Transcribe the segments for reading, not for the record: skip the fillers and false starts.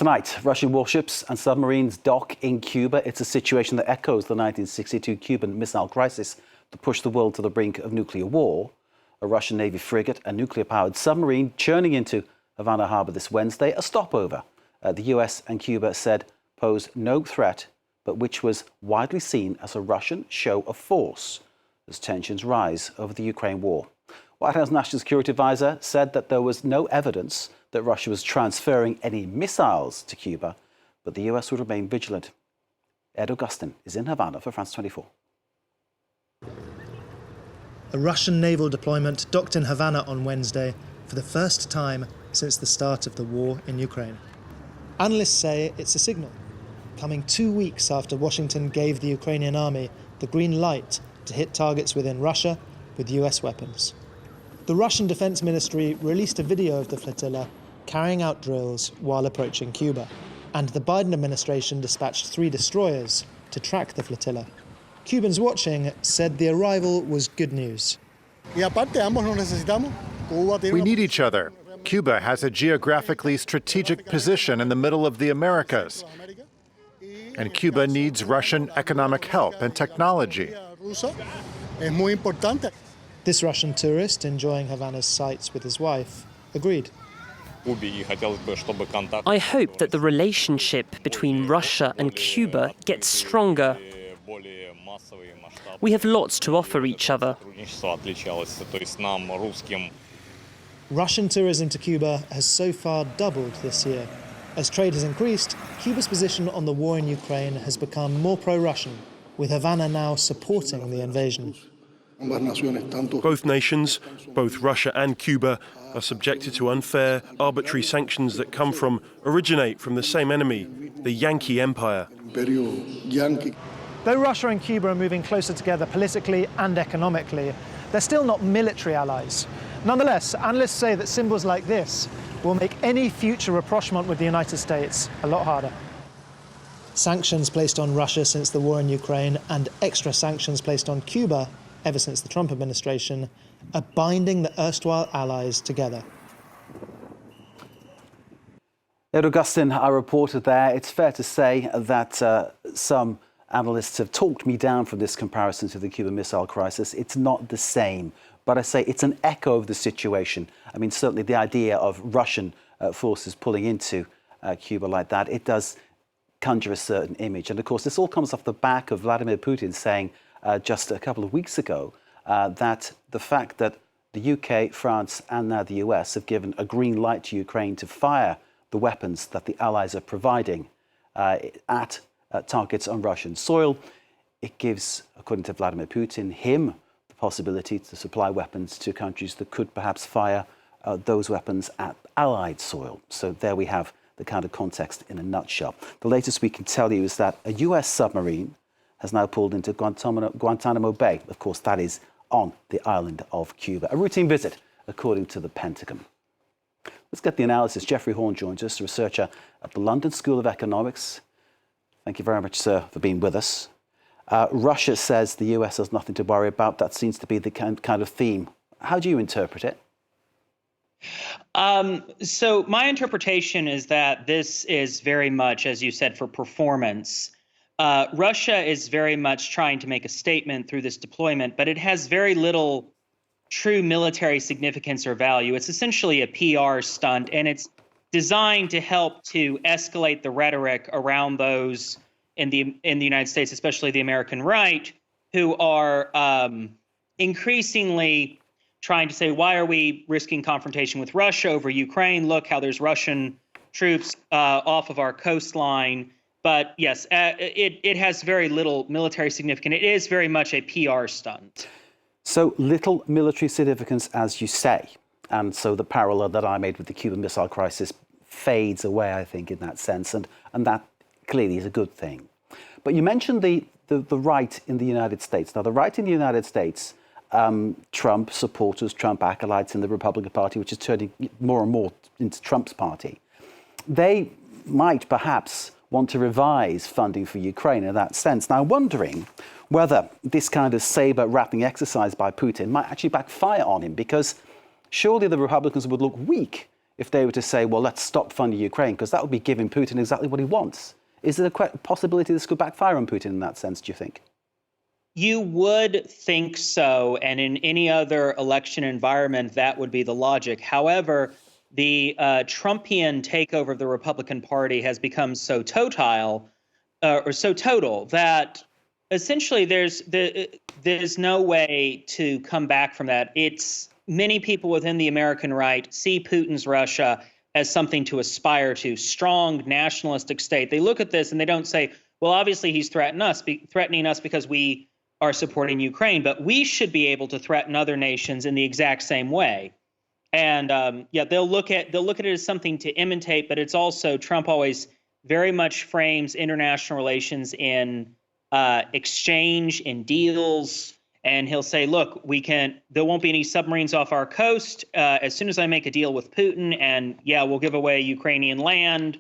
Tonight, Russian warships and submarines dock in Cuba. It's a situation that echoes the 1962 Cuban Missile Crisis that pushed the world to the brink of nuclear war. A Russian Navy frigate, a nuclear-powered submarine, churning into Havana harbour this Wednesday, a stopover the US and Cuba said posed no threat, but which was widely seen as a Russian show of force as tensions rise over the Ukraine war. White House National Security Advisor said that there was no evidence that Russia was transferring any missiles to Cuba, but the US would remain vigilant. Augustin is in Havana for France 24. A Russian naval deployment docked in Havana on Wednesday for the first time since the start of the war in Ukraine. Analysts say it's a signal, coming 2 weeks after Washington gave the Ukrainian army the green light to hit targets within Russia with US weapons. The Russian Defense Ministry released a video of the flotilla carrying out drills while approaching Cuba, and the Biden administration dispatched 3 destroyers to track the flotilla. Cubans watching said the arrival was good news. We need each other. Cuba has a geographically strategic position in the middle of the Americas, and Cuba needs Russian economic help and technology. This Russian tourist, enjoying Havana's sights with his wife, agreed. I hope that the relationship between Russia and Cuba gets stronger. We have lots to offer each other. Russian tourism to Cuba has so far doubled this year. As trade has increased, Cuba's position on the war in Ukraine has become more pro-Russian, with Havana now supporting the invasion. Both nations, both Russia and Cuba, are subjected to unfair, arbitrary sanctions that originate from the same enemy, the Yankee Empire. Though Russia and Cuba are moving closer together politically and economically, they're still not military allies. Nonetheless, analysts say that symbols like this will make any future rapprochement with the United States a lot harder. Sanctions placed on Russia since the war in Ukraine and extra sanctions placed on Cuba ever since the Trump administration are binding the erstwhile allies together. Augustin, our reporter there. It's fair to say that some analysts have talked me down from this comparison to the Cuban Missile Crisis. It's not the same, but I say it's an echo of the situation. I mean, certainly the idea of Russian forces pulling into Cuba like that, it does conjure a certain image. And of course, this all comes off the back of Vladimir Putin saying just a couple of weeks ago that the fact that the UK, France and now the US have given a green light to Ukraine to fire the weapons that the Allies are providing at targets on Russian soil, it gives, according to Vladimir Putin, him the possibility to supply weapons to countries that could perhaps fire those weapons at Allied soil. So there we have the kind of context in a nutshell. The latest we can tell you is that a US submarine has now pulled into Guantanamo Bay. Of course, that is on the island of Cuba. A routine visit, according to the Pentagon. Let's get the analysis. Jeffrey Hawn joins us, a researcher at the London School of Economics. Thank you very much, sir, for being with us. Russia says the US has nothing to worry about. That seems to be the kind of theme. How do you interpret it? So my interpretation is that this is very much, as you said, for performance. Russia is very much trying to make a statement through this deployment, but it has very little true military significance or value. It's essentially a PR stunt, and it's designed to help to escalate the rhetoric around those in the United States, especially the American right, who are increasingly trying to say, why are we risking confrontation with Russia over Ukraine? Look how there's Russian troops off of our coastline. But yes, it has very little military significance. It is very much a PR stunt. So little military significance, as you say. And so the parallel that I made with the Cuban Missile Crisis fades away, I think, in that sense. And that clearly is a good thing. But you mentioned the right in the United States. Now, the right in the United States, Trump supporters, Trump acolytes in the Republican Party, which is turning more and more into Trump's party, they might perhaps want to revise funding for Ukraine in that sense. Now, I'm wondering whether this kind of saber-rattling exercise by Putin might actually backfire on him, because surely the Republicans would look weak if they were to say, well, let's stop funding Ukraine, because that would be giving Putin exactly what he wants. Is there a possibility this could backfire on Putin in that sense, do you think? You would think so, and in any other election environment, that would be the logic. However, the Trumpian takeover of the Republican Party has become so total that essentially there's no way to come back from that. It's many people within the American right see Putin's Russia as something to aspire to, strong nationalistic state. They look at this and they don't say, well, obviously he's threatening us because we are supporting Ukraine, but we should be able to threaten other nations in the exact same way. And they'll look at it as something to imitate, but it's also, Trump always very much frames international relations in exchange, in deals, and he'll say, look, there won't be any submarines off our coast as soon as I make a deal with Putin, and we'll give away Ukrainian land,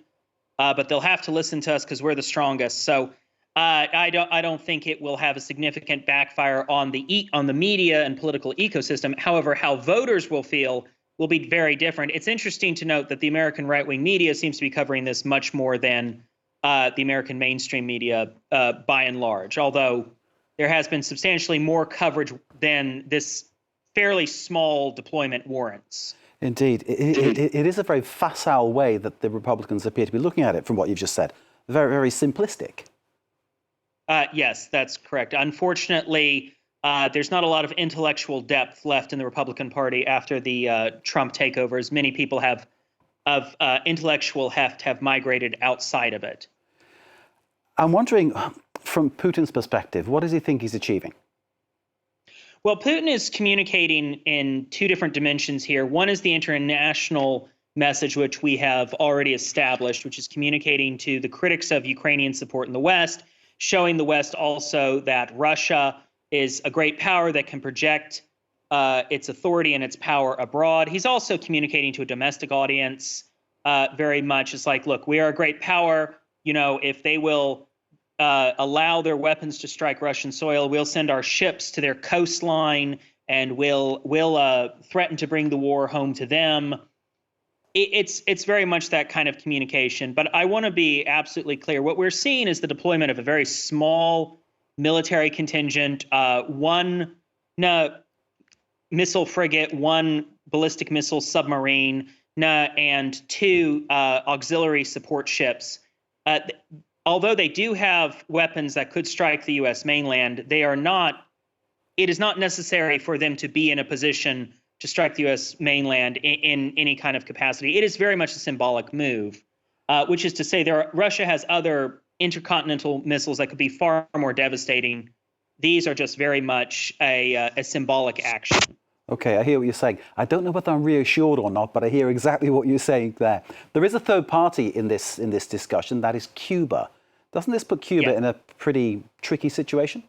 but they'll have to listen to us because we're the strongest. So I don't think it will have a significant backfire on the media and political ecosystem. However, how voters will feel will be very different. It's interesting to note that the American right-wing media seems to be covering this much more than the American mainstream media by and large, although there has been substantially more coverage than this fairly small deployment warrants. Indeed. It is a very facile way that the Republicans appear to be looking at it, from what you've just said. Very, very simplistic. Yes, that's correct. Unfortunately, there's not a lot of intellectual depth left in the Republican Party after the Trump takeover, as many people of intellectual heft have migrated outside of it. I'm wondering, from Putin's perspective, what does he think he's achieving? Well, Putin is communicating in two different dimensions here. One is the international message, which we have already established, which is communicating to the critics of Ukrainian support in the West, showing the West also that Russia is a great power that can project its authority and its power abroad. He's also communicating to a domestic audience very much. It's like, look, we are a great power. If they will allow their weapons to strike Russian soil, we'll send our ships to their coastline and we'll threaten to bring the war home to them. It's very much that kind of communication. But I want to be absolutely clear. What we're seeing is the deployment of a very small military contingent, one missile frigate, one ballistic missile submarine, and two auxiliary support ships. Although they do have weapons that could strike the U.S. mainland, it is not necessary for them to be in a position to strike the U.S. mainland in any kind of capacity. It is very much a symbolic move, which is to say Russia has other intercontinental missiles that could be far more devastating. These are just very much a symbolic action. Okay, I hear what you're saying. I don't know whether I'm reassured or not, but I hear exactly what you're saying there. There is a third party in this discussion, that is Cuba. Doesn't this put Cuba in a pretty tricky situation?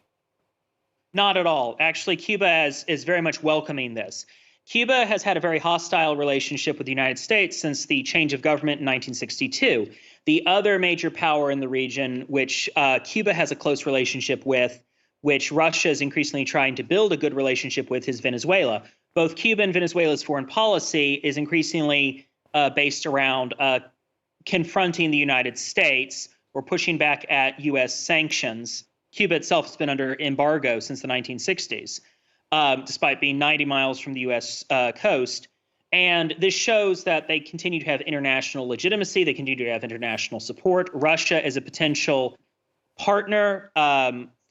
Not at all. Actually, Cuba is very much welcoming this. Cuba has had a very hostile relationship with the United States since the change of government in 1962. The other major power in the region, which Cuba has a close relationship with, which Russia is increasingly trying to build a good relationship with, is Venezuela. Both Cuba and Venezuela's foreign policy is increasingly based around confronting the United States or pushing back at U.S. sanctions. Cuba itself has been under embargo since the 1960s, despite being 90 miles from the U.S. Coast. And this shows that they continue to have international legitimacy. They continue to have international support. Russia is a potential partner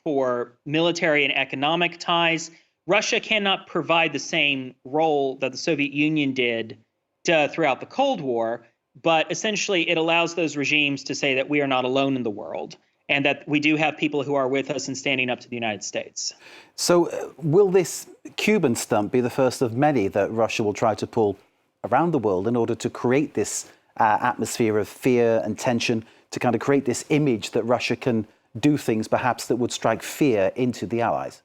for military and economic ties. Russia cannot provide the same role that the Soviet Union did throughout the Cold War, but essentially it allows those regimes to say that we are not alone in the world and that we do have people who are with us and standing up to the United States. So will this Cuban stunt be the first of many that Russia will try to pull around the world in order to create this atmosphere of fear and tension, to kind of create this image that Russia can do things perhaps that would strike fear into the allies?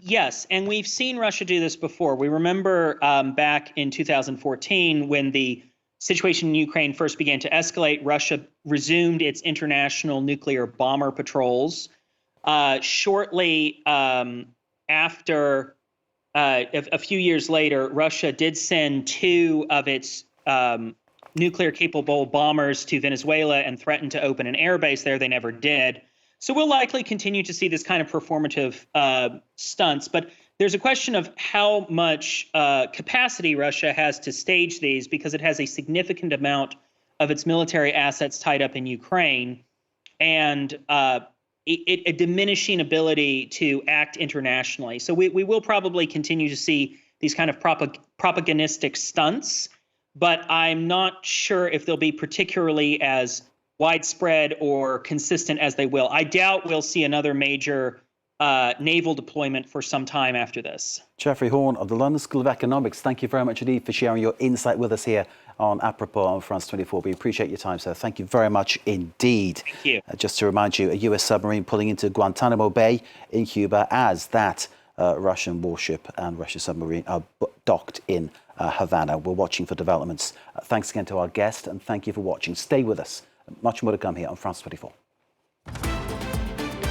Yes, and we've seen Russia do this before. We remember back in 2014 when the situation in Ukraine first began to escalate, Russia resumed its international nuclear bomber patrols. Shortly after a few years later, Russia did send 2 of its nuclear-capable bombers to Venezuela and threatened to open an airbase there. They never did. So we'll likely continue to see this kind of performative stunts. But there's a question of how much capacity Russia has to stage these, because it has a significant amount of its military assets tied up in Ukraine, and a diminishing ability to act internationally. So we will probably continue to see these kind of propagandistic stunts, but I'm not sure if they'll be particularly as widespread or consistent as they will. I doubt we'll see another major naval deployment for some time after this. Geoffrey Hawn of the London School of Economics, thank you very much indeed for sharing your insight with us here on Apropos on France 24. We appreciate your time, sir. Thank you very much indeed. Thank you. Just to remind you, a US submarine pulling into Guantanamo Bay in Cuba as that Russian warship and Russian submarine are docked in Havana. We're watching for developments. Thanks again to our guest, and thank you for watching. Stay with us. Much more to come here on France 24.